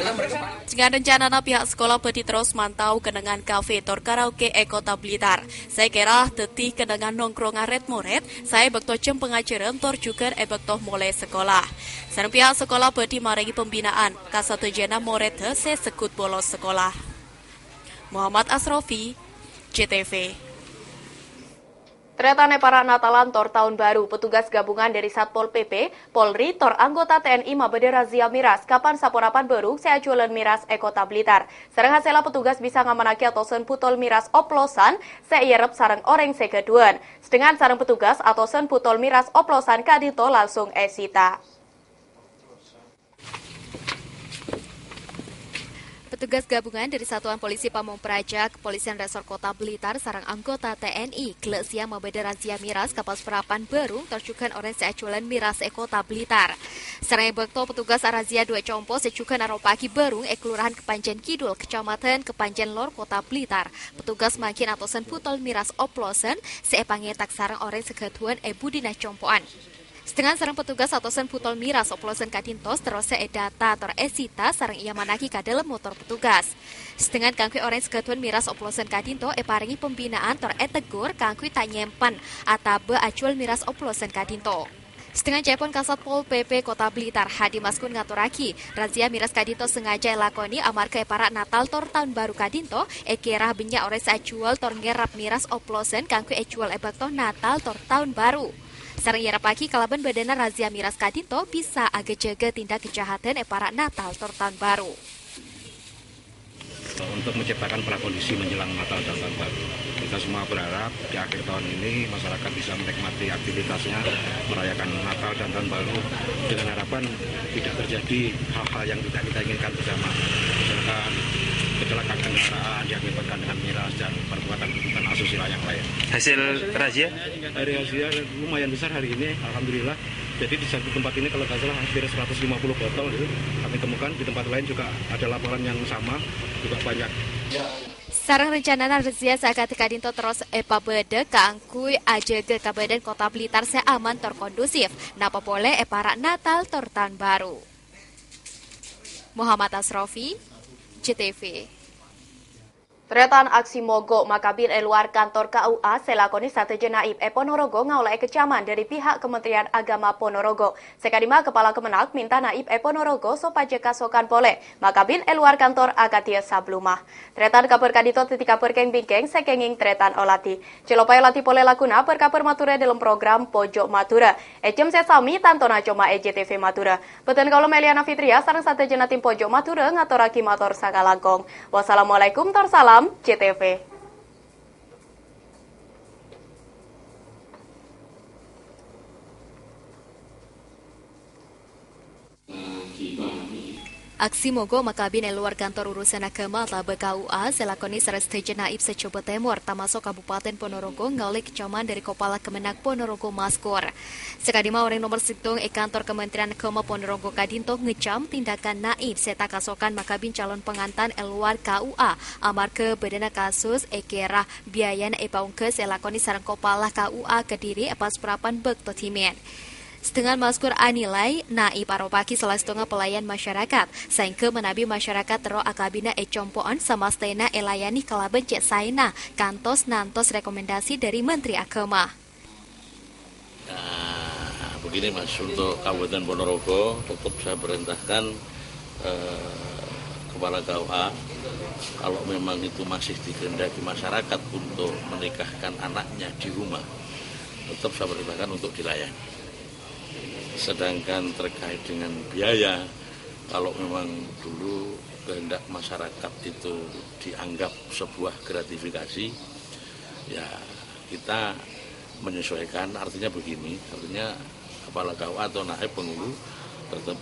Jika rencana pihak sekolah peti terus mantau kenangan kafe tor karaoke Kota Blitar. Saya kira teti kenangan nongkrongan red Moret, saya bekto jam pengajaran tor juga bekto mulai sekolah. Sareng pihak sekolah peti marengi pembinaan K1 Jena Morete se sekut bolos sekolah. Muhammad Asrofi, JTV. Tretane para Natalan tor tahun baru, petugas gabungan dari Satpol PP, Polri, tor anggota TNI mabede razia miras, kapan saponapan baru saya jualan miras Kota Blitar. Sareng hasilnya petugas bisa ngamanaki atau sen putol miras oplosan, seirep sareng oreng segeduan. Sedangkan sareng petugas atau sen putol miras oplosan kadito langsung esita. Petugas gabungan dari Satuan Polisi Pamong Praja, Kepolisian Resor Kota Blitar, sarang anggota TNI, Klesiam mabeda razia miras kapal perapan Berung, tercukan orang seaculan miras Kota Blitar. Sarang bekto petugas razia 2 compo secukan aropaki Berung, Kelurahan Kepanjen Kidul, Kecamatan Kepanjen Lor, Kota Blitar. Petugas makin atosan putol miras oplosan, seepangetak sarang orang segatuan budina compoan. Setengah sarang petugas atosan putol miras oplosan Kadintos terus data atau esita sarang ia manaki ka dalam motor petugas. Setengah kangkui orang segatuan miras oplosan Kadinto paringi pembinaan tor tegur kangkui tak nyempan atau acual miras oplosan Kadinto. Setengah Cepon Kasatpol PP Kota Blitar Hadi Maskun ngaturaki razia miras Kadinto sengaja lakoni amar ke para Natal tor tahun baru Kadinto kira benya orang acual tor ngerap miras oplosan kangkui acual ebakto Natal tor tahun baru. Sareng yarapaki kalaban badana razia miras Kadinto bisa agak jaga tindak kejahatan para Natal tor tahun baru. Untuk menciptakan prakondisi menjelang Natal dan tahun baru. Kita semua berharap di akhir tahun ini masyarakat bisa menikmati aktivitasnya, merayakan Natal dan Tahun Baru dengan harapan tidak terjadi hal-hal yang tidak kita inginkan bersama. Misalkan kecelakaan kendaraan diakibatkan dengan miras dan perbuatan asusila yang lain. Hasil razia? Dari razia lumayan besar hari ini, alhamdulillah. Jadi di satu tempat ini kalau nggak salah hampir 150 botol itu kami temukan. Di tempat lain juga ada laporan yang sama, juga banyak. Sarang rencana razia saat kadinto terus epabede keangkui aja ke Kabupaten Kota Blitar seaman terkondusif. Napa boleh eparak Natal Tahun Baru. Muhammad Asrofi, JTV. Tretan aksi mogok makabin luar kantor KUA selakoni sateje Naib Ponorogo ngaulai kecaman dari pihak Kementerian Agama Ponorogo. Sekadima Kepala Kemenak minta Naib Ponorogo sopaje kasokan boleh makabin luar kantor agatia sablumah. Tretan kabar kadito titika perkeng bingkeng sekenging tretan olati. Celopai lati pole lakuna perkaper matura dalam program Pojok Matura. Ejem sesami tantona coma EJTV Matura. Beten kalau Meliana Fitria sareng sateje tim Pojok Matura ngatoraki motor sakalangkong. Wassalamualaikum tor salam. JTV. Aksi mogok makabin luar kantor urusan agama atau KUA selakoni seresteje Naib secoba Timur termasuk Kabupaten Ponorogo ngaulai kecaman dari Kepala Kemenak Ponorogo Maskur. Sekadima orang nomor situng kantor Kementerian Agama Ponorogo Kadinto ngecam tindakan Naib serta kasokan makabin calon pengantin luar KUA amar ke bedana kasus ekera biayan epaungke selakoni sarang Kepala KUA Kediri pas perapan bekto timen. Setengah Maskur anilai Naib aropaki salah setengah pelayan masyarakat saingke menabi masyarakat tero akabina compoan sama stena elayani kalaben cek saina kantos nantos rekomendasi dari Menteri Agama. Nah, begini Mas, untuk Kabupaten Ponorogo tetap saya perintahkan Kepala KUA kalau memang itu masih dikehendaki masyarakat untuk menikahkan anaknya di rumah, tetap saya perintahkan untuk dilayani. Sedangkan terkait dengan biaya, kalau memang dulu kehendak masyarakat itu dianggap sebuah gratifikasi, ya kita menyesuaikan. Artinya begini, artinya Kepala KUA atau Naib Pengulu tetap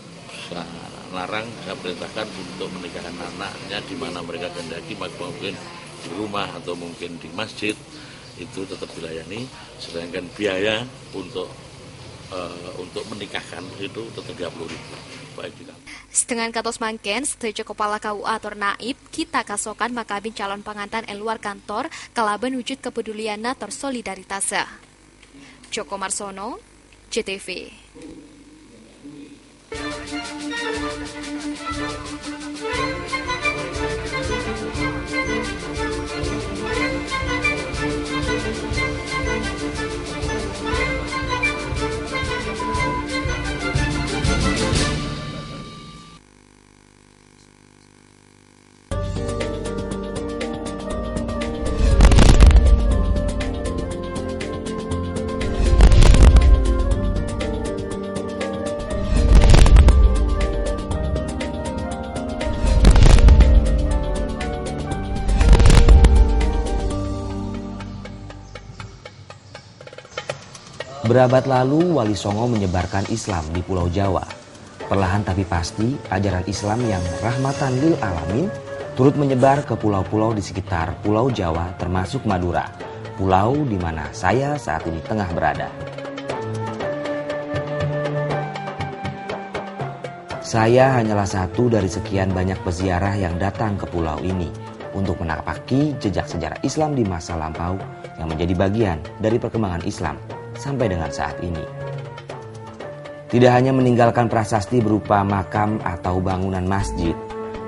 saya larang, saya perintahkan untuk menikahkan anaknya di mana mereka kehendaki, mungkin di rumah atau mungkin di masjid, itu tetap dilayani. Sedangkan biaya untuk menikahkan itu tetap 30.000. Baik juga. Setengah katos mangken, setuju Kepala KUA atau Naib, kita kasokan makabin calon pengantin luar kantor kalaban wujud kepeduliana tersolidaritasnya. Joko Marsono, JTV. Berabad lalu, Wali Songo menyebarkan Islam di Pulau Jawa. Perlahan tapi pasti, ajaran Islam yang rahmatan lil alamin turut menyebar ke pulau-pulau di sekitar Pulau Jawa termasuk Madura, pulau di mana saya saat ini tengah berada. Saya hanyalah satu dari sekian banyak peziarah yang datang ke pulau ini untuk menapaki jejak sejarah Islam di masa lampau yang menjadi bagian dari perkembangan Islam sampai dengan saat ini. Tidak hanya meninggalkan prasasti berupa makam atau bangunan masjid,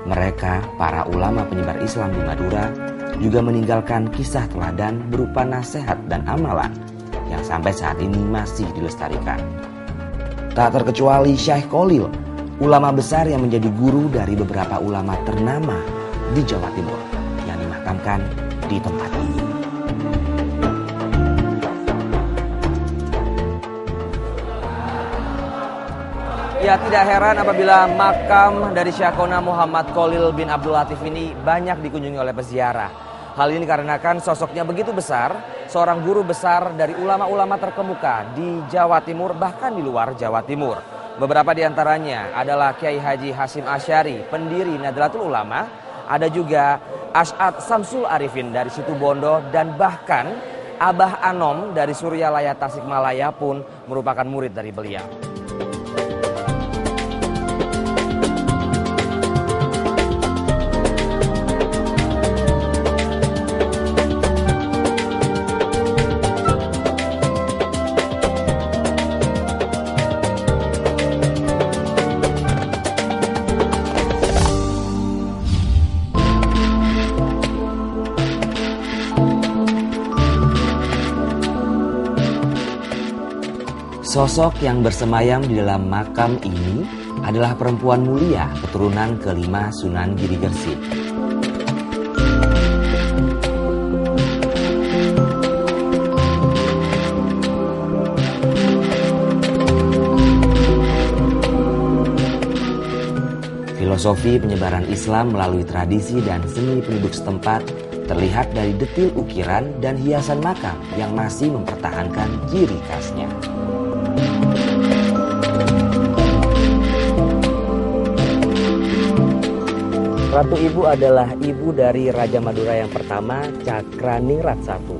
mereka, para ulama penyebar Islam di Madura, juga meninggalkan kisah teladan berupa nasihat dan amalan yang sampai saat ini masih dilestarikan. Tak terkecuali Syekh Kholil, ulama besar yang menjadi guru dari beberapa ulama ternama di Jawa Timur yang dimakamkan di tempat ini. Ya, tidak heran apabila makam dari Syekhona Muhammad Kholil bin Abdul Latif ini banyak dikunjungi oleh peziarah. Hal ini dikarenakan sosoknya begitu besar, seorang guru besar dari ulama-ulama terkemuka di Jawa Timur bahkan di luar Jawa Timur. Beberapa di antaranya adalah Kiai Haji Hasyim Asy'ari, pendiri Nahdlatul Ulama, ada juga Asy'ad Samsul Arifin dari Situbondo, dan bahkan Abah Anom dari Suryalaya Tasikmalaya pun merupakan murid dari beliau. Sosok yang bersemayam di dalam makam ini adalah perempuan mulia keturunan kelima Sunan Giri Gersik. Filosofi penyebaran Islam melalui tradisi dan seni penduduk setempat terlihat dari detil ukiran dan hiasan makam yang masih mempertahankan ciri khasnya. Ratu Ibu adalah ibu dari Raja Madura yang pertama, Cakraningrat I.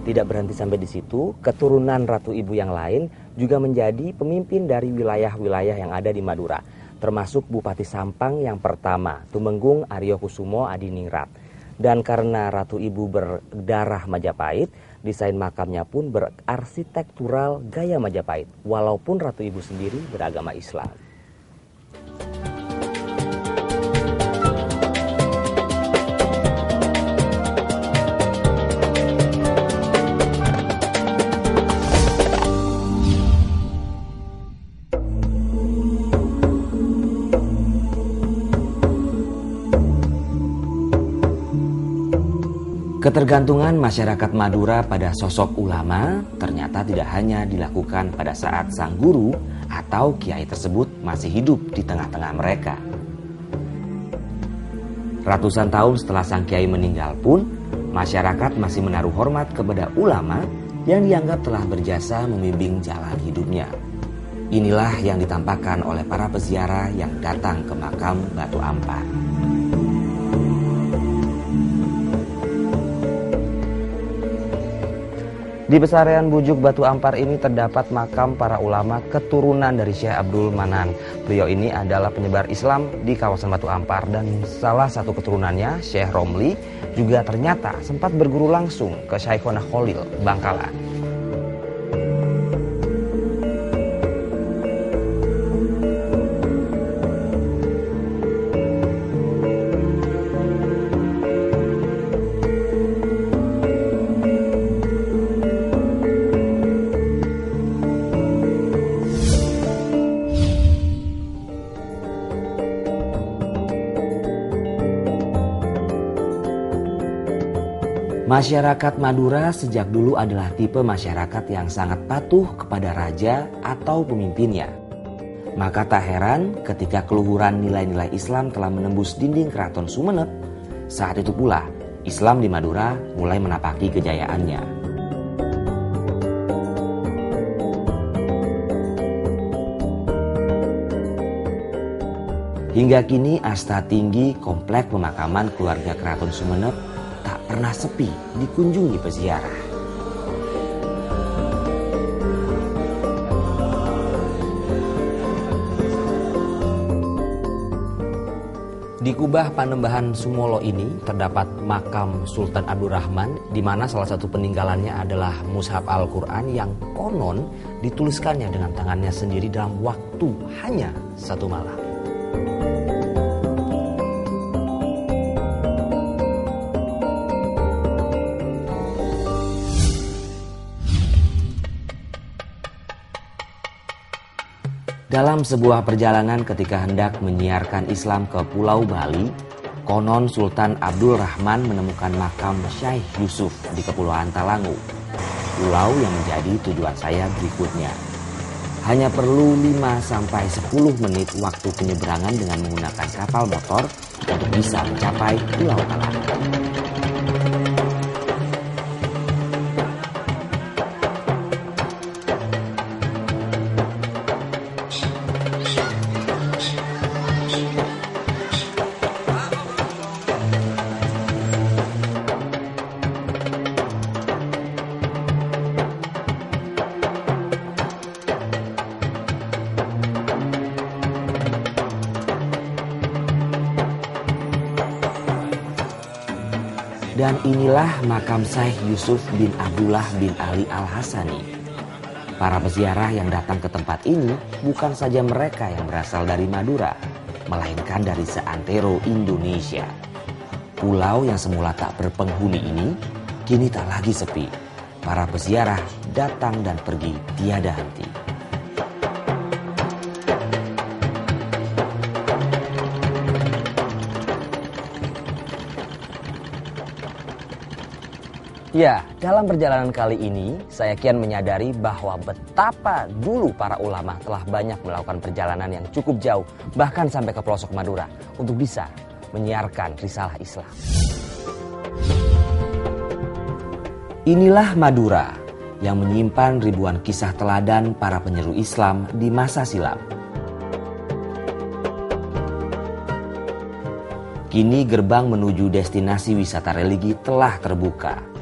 Tidak berhenti sampai di situ, keturunan Ratu Ibu yang lain juga menjadi pemimpin dari wilayah-wilayah yang ada di Madura, termasuk Bupati Sampang yang pertama, Tumenggung Aryo Kusumo Adiningrat. Dan karena Ratu Ibu berdarah Majapahit, desain makamnya pun berarsitektural gaya Majapahit, walaupun Ratu Ibu sendiri beragama Islam. Ketergantungan masyarakat Madura pada sosok ulama ternyata tidak hanya dilakukan pada saat sang guru atau kiai tersebut masih hidup di tengah-tengah mereka. Ratusan tahun setelah sang kiai meninggal pun, masyarakat masih menaruh hormat kepada ulama yang dianggap telah berjasa membimbing jalan hidupnya. Inilah yang ditampakkan oleh para peziarah yang datang ke makam Batu Ampar. Di besarean Bujuk Batu Ampar ini terdapat makam para ulama keturunan dari Syekh Abdul Manan. Beliau ini adalah penyebar Islam di kawasan Batu Ampar dan salah satu keturunannya, Syekh Romli, juga ternyata sempat berguru langsung ke Syekhona Khalil, Bangkalan. Masyarakat Madura sejak dulu adalah tipe masyarakat yang sangat patuh kepada raja atau pemimpinnya. Maka tak heran ketika keluhuran nilai-nilai Islam telah menembus dinding Keraton Sumeneb, saat itu pula Islam di Madura mulai menapaki kejayaannya. Hingga kini asta tinggi komplek pemakaman keluarga Keraton Sumeneb tak pernah sepi dikunjungi peziarah. Di kubah Panembahan Sumolo ini terdapat makam Sultan Abdurrahman, di mana salah satu peninggalannya adalah mushaf Al-Quran yang konon dituliskannya dengan tangannya sendiri dalam waktu hanya 1 malam. Dalam sebuah perjalanan ketika hendak menyiarkan Islam ke Pulau Bali, konon Sultan Abdul Rahman menemukan makam Syekh Yusuf di Kepulauan Talangu, pulau yang menjadi tujuan saya berikutnya. Hanya perlu 5-10 menit waktu penyeberangan dengan menggunakan kapal motor untuk bisa mencapai Pulau Talangu. Dan inilah makam Syekh Yusuf bin Abdullah bin Ali Al-Hasani. Para peziarah yang datang ke tempat ini bukan saja mereka yang berasal dari Madura, melainkan dari seantero Indonesia. Pulau yang semula tak berpenghuni ini kini tak lagi sepi. Para peziarah datang dan pergi tiada henti. Ya, dalam perjalanan kali ini saya kian menyadari bahwa betapa dulu para ulama telah banyak melakukan perjalanan yang cukup jauh, bahkan sampai ke pelosok Madura untuk bisa menyiarkan risalah Islam. Inilah Madura yang menyimpan ribuan kisah teladan para penyeru Islam di masa silam. Kini gerbang menuju destinasi wisata religi telah terbuka.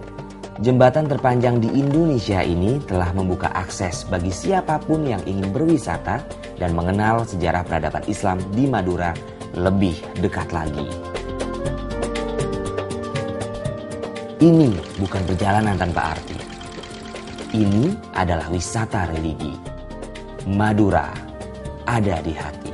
Jembatan terpanjang di Indonesia ini telah membuka akses bagi siapapun yang ingin berwisata dan mengenal sejarah peradaban Islam di Madura lebih dekat lagi. Ini bukan perjalanan tanpa arti. Ini adalah wisata religi. Madura ada di hati.